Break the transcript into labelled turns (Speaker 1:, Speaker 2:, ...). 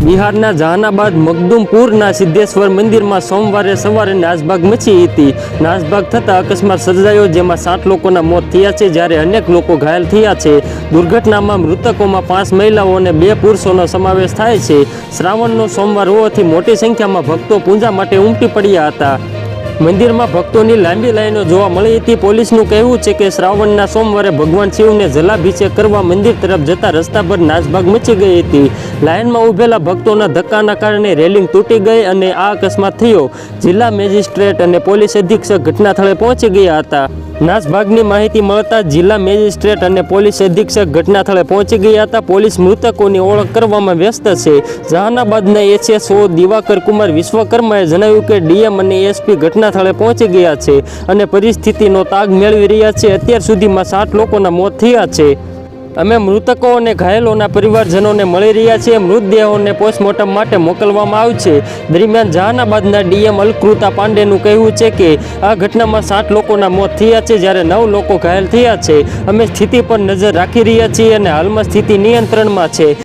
Speaker 1: બિહારના જહાનાબાદ મખદુમપુરના સિદ્ધેશ્વર મંદિરમાં સોમવારે સવારે નાસભાગ મચી હતી। નાસભાગ થતાં અકસ્માત સર્જાયો, જેમાં 7 લોકોના મોત થયા છે, જ્યારે અનેક લોકો ઘાયલ થયા છે। દુર્ઘટનામાં મૃતકોમાં 5 મહિલાઓ અને 2 પુરુષોનો સમાવેશ થાય છે। શ્રાવણનો સોમવાર હોવાથી મોટી સંખ્યામાં ભક્તો પૂજા માટે ઉમટી પડ્યા હતા। મંદિરમાં ભક્તોની લાંબી લાઈનો જોવા મળી હતી। પોલીસનું કહેવું છે કે શ્રાવણના સોમવારે ભગવાન શિવને જલાભિષેક કરવા મંદિર તરફ જતા રસ્તા પર નાસભાગ મચી ગઈ હતી। લાઇનમાં ઊભેલા ભક્તોના ધક્કાના કારણે રેલિંગ તૂટી ગઈ અને આ અકસ્માત થયો। જિલ્લા મેજિસ્ટ્રેટ અને પોલીસ અધિક્ષક ઘટનાસ્થળે પહોંચી ગયા હતા। નાસભાગની માહિતી મળતા જિલ્લા મેજિસ્ટ્રેટ અને પોલીસ અધિક્ષક ઘટનાસ્થળે પહોંચી ગયા હતા। પોલીસ મૃતકોની ઓળખ કરવામાં વ્યસ્ત છે। જહાનાબાદના એસએસઓ દિવાકર કુમાર વિશ્વકર્માએ જણાવ્યું કે ડીએમ અને એસપી ઘટનાસ્થળે પહોંચી ગયા છે અને પરિસ્થિતિનો તાગ મેળવી રહ્યા છે। અત્યાર સુધીમાં 7 લોકોના મોત થયા છે। અમે મૃતકો અને ઘાયલોના પરિવારજનોને મળી રહ્યા છીએ। મૃતદેહોને પોસ્ટમોર્ટમ માટે મોકલવામાં આવશે। દરમિયાન જહાનાબાદના ડીએમ અલકૃતા પાંડેનું કહેવું છે કે આ ઘટનામાં 7 લોકોના મોત થયા છે, જ્યારે 9 લોકો ઘાયલ થયા છે। અમે સ્થિતિ પર નજર રાખી રહ્યા છીએ અને હાલમાં સ્થિતિ નિયંત્રણમાં છે।